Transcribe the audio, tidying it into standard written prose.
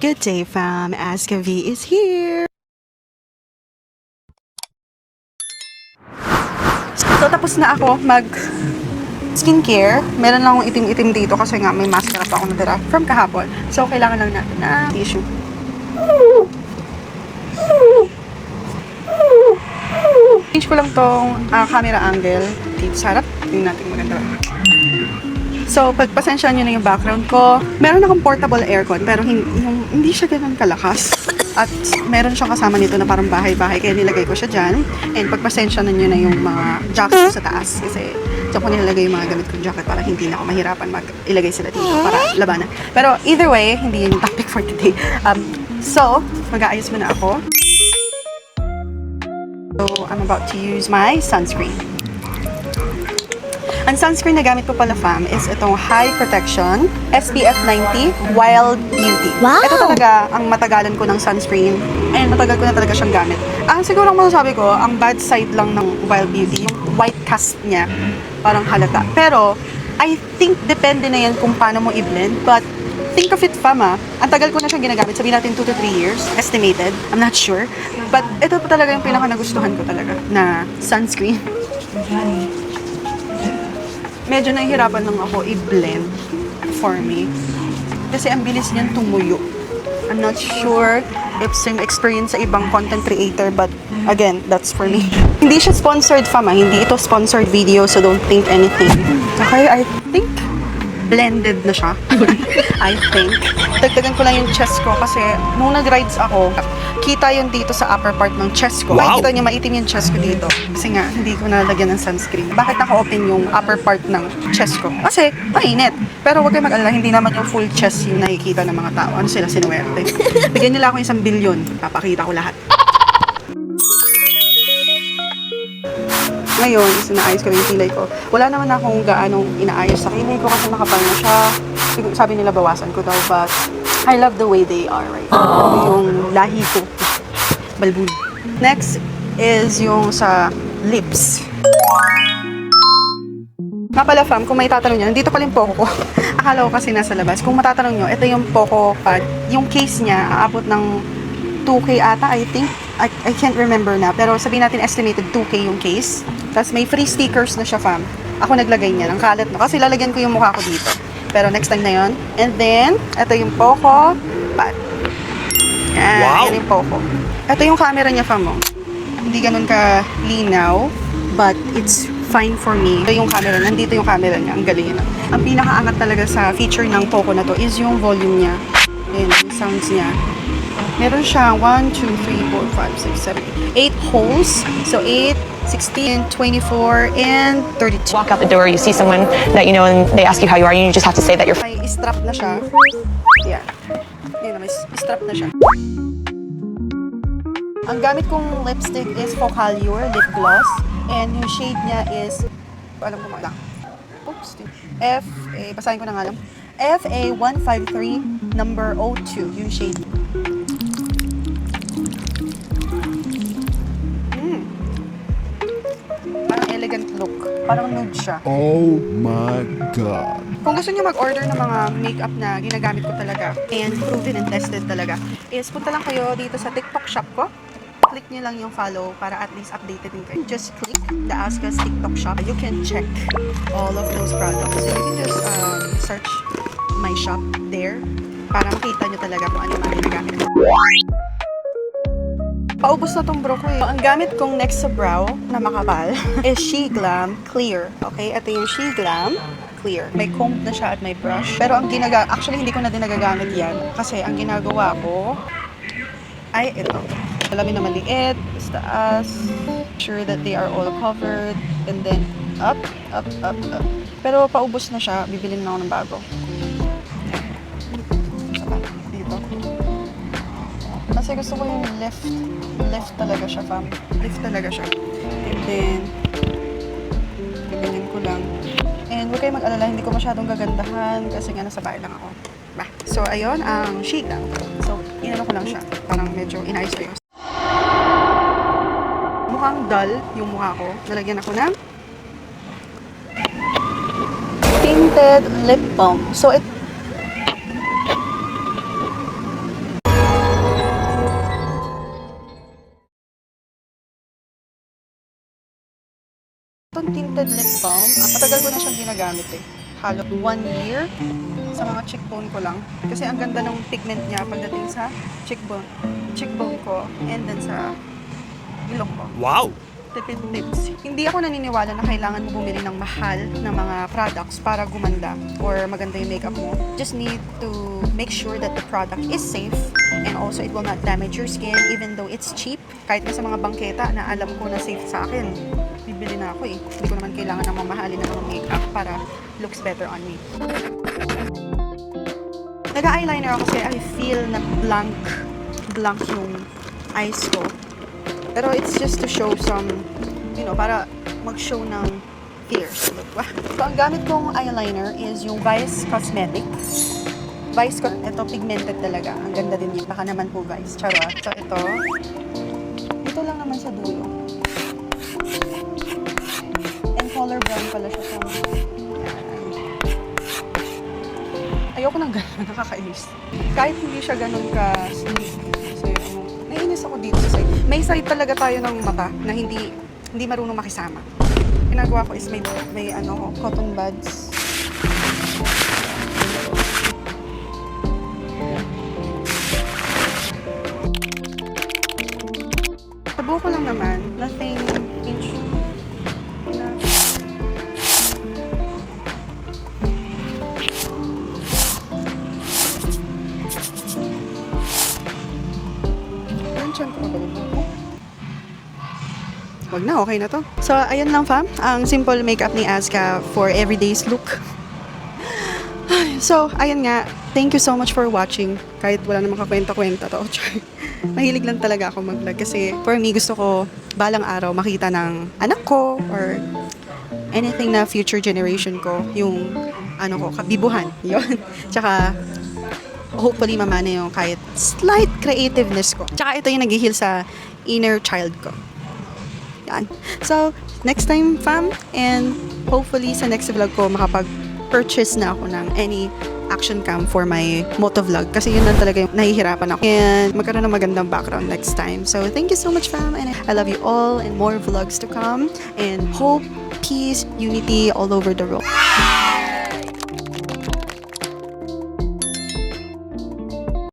Good day, fam. Aska V is here. So, tapos na ako mag skincare. Meron lang akong itim-itim dito kasi nga may mascara pa ako natira from kahapon. So, kailangan lang natin na tissue. Change ko lang tong camera angle dito sa harap. Tingnan natin maganda. So, pagpasensyahan nyo na yung background ko. Meron akong portable aircon, pero hindi siya ganun kalakas. At meron siyang kasama nito na parang bahay-bahay, kaya nilagay ko siya dyan. And pagpasensyahan nyo na yung mga jackets sa taas. Kasi dyan ko nilagay yung mga gamit kong jacket para hindi na ako mahirapan ilagay sila dito para labanan. Pero either way, hindi yun yung topic for today. So, mag-aayos muna ako. So, I'm about to use my sunscreen. Ang sunscreen na gamit ko pala, fam, is itong High Protection SPF 90 Wild Beauty. Wow! Ito talaga ang matagalan ko ng sunscreen. And matagal ko na talaga siyang gamit. Ang siguro ang masasabi ko, ang bad side lang ng Wild Beauty, yung white cast niya, parang halata. Pero, I think depende na yan kung paano mo i-blend. But, think of it, fam, ang tagal ko na siyang ginagamit. Sabihin natin 2 to 3 years, estimated. I'm not sure. But, ito pa talaga yung pinaka-nagustuhan ko talaga na sunscreen. Medyo nahihirapan lang ako i-blend for me. Kasi ang bilis niyan tumuyo. I'm not sure if same experience sa ibang content creator, but again, that's for me. Hindi siya sponsored, fam, hindi ito sponsored video, so don't think anything. Okay, I think blended na siya. I think. Dagdagan ko lang yung chest ko kasi nung nag-rides ako, kita yun dito sa upper part ng chest ko. Wow. Ay, kita niyo maitim yung chest ko dito. Kasi nga, hindi ko nalagyan ng sunscreen. Bakit naka-open yung upper part ng chest ko? Kasi, mainit. Pero huwag kayo mag-alala, hindi naman yung full chest yung nakikita ng mga tao. Ano sila, sinuwerte? Bigyan nila ako 1 bilyon. Papakita ko lahat. Ngayon, inaayos ko yung kilay ko. Wala naman akong gaanong inaayos sa kilay ko kasi nakapal na siya. Sabi nila bawasan ko daw, but I love the way they are right now. Yung lahi ko. Balbun. Next is yung sa lips. Nga pala, fam, kung may tatanong nyo, nandito pala yung Poco ko. Akala ko kasi nasa labas. Kung matatanong nyo, ito yung Poco pad. Yung case niya, aabot ng 2K ata, I think. I can't remember na. Pero sabihin natin estimated 2K yung case. Tapos may free stickers na siya, fam. Ako naglagay niya. Ang kalat no. Kasi lalagyan ko yung mukha ko dito. Pero next time na yon. And then, ito yung Poco pad. Yan, wow! Yan yung Poco. Ito yung camera niya, fam. Hindi ganun ka linaw. But it's fine for me. Ito yung camera. Nandito yung camera niya. Ang galing yun. Ang pinakaangat talaga sa feature ng Poco na to is yung volume niya. Ayan, yung sounds niya. Meron siya 1, 2, 3, 4, 5, 6, 7, 8 holes. So 8, 16, 24, and 32. Walk out the door, you see someone that you know and they ask you how you are, and you just have to say that you're May strap na siya. Yan. Yan, may strap na siya. Ang gamit kong lipstick is Focallure Lip Gloss. And yung shade niya is, alam ko lang. Oops. Basahin ko na nga lang. FA153 number 02, yung shade. Parang elegant look. Parang nude siya. Oh my God. Kung gusto niyo mag-order ng mga makeup na ginagamit ko talaga and proven and tested talaga, is punta lang kayo dito sa TikTok shop ko. Click niyo lang yung follow para at least updated din kayo. Just click the Ask Us TikTok shop. You can check all of those products. So you can just search my shop there para makita niyo talaga kung ano yung mga ginagamit ko. Paubos na tong bro ko eh. Ang gamit kong next sa brow na makapal is She Glam Clear. Okay? Ito yung She Glam Clear. May comb na siya at may brush. Pero ang actually hindi ko na din nagagamit yan. Kasi ang ginagawa ko ay ito. Alamin na maliit, taas, sure that they are all covered, and then up, up, up, up. Pero paubos na siya, bibilin na ako ng bago. Dito. Kasi gusto ko yung left talaga siya, fam. Lift talaga siya. And then, gaganyan ko lang. And huwag kayo mag-alala, hindi ko masyadong gagandahan kasi nga nasa bahay lang ako. So, ayun, ang She Glam. So, inano ko lang siya. Parang medyo inayos-ayos. Mukhang dull yung mukha ko. Nalagyan ako ng tinted lip balm. So, Pigmented lip balm. Matagal ko na siyang ginagamit eh. Halo 1 year. Sa mga cheekbone ko lang. Kasi ang ganda ng pigment niya pagdating sa cheekbone ko and then sa ilong ko. Wow! Tipid tips. Hindi ako naniniwala na kailangan mo bumili ng mahal na mga products para gumanda or maganda yung makeup mo. Just need to make sure that the product is safe and also it will not damage your skin even though it's cheap. Kahit na sa mga bangketa na alam ko na safe sa akin, bibili na ako eh. Hindi ko naman kailangan ng mamahalin na mga makeup para looks better on me. Nag-eyeliner ako kasi I feel na blank yung eyes ko. Pero it's just to show some, para mag-show ng fierce. Diba? So, ang gamit kong eyeliner is yung Vice Cosmetics. Ito pigmented talaga. Ang ganda din yun. Baka naman po Vice. Charot. So, ito lang naman sa dulo. And color brown pala siya sa ayoko nang gano'n, nakakainis. Kahit hindi siya gano'n ka-smooth. So, naiinis ako dito sa side. May side talaga tayo ng mata na hindi marunong makisama. Ginagawa ko is may cotton buds. Sa buko lang naman, nothing inch. Wag na, okay na to. So, ayun lang fam. Ang simple makeup ni Azka for everyday's look. So, ayun nga. Thank you so much for watching. Kahit wala namang kakwenta-kwenta to. Mahilig lang talaga ako mag-vlog kasi for me, gusto ko balang araw makita ng anak ko or anything na future generation ko, yung kabibuhan. Yun. Tsaka, hopefully mamana yung kahit slight creativeness ko. Tsaka ito yung nag-heal sa inner child ko. Yan. So, next time fam, and hopefully sa next vlog ko makapag-purchase na ako ng any action cam for my motovlog kasi yun lang talaga yung nahihirapan ako and magkaroon ng magandang background next time. So, thank you so much fam and I love you all and more vlogs to come and hope, peace, unity all over the world.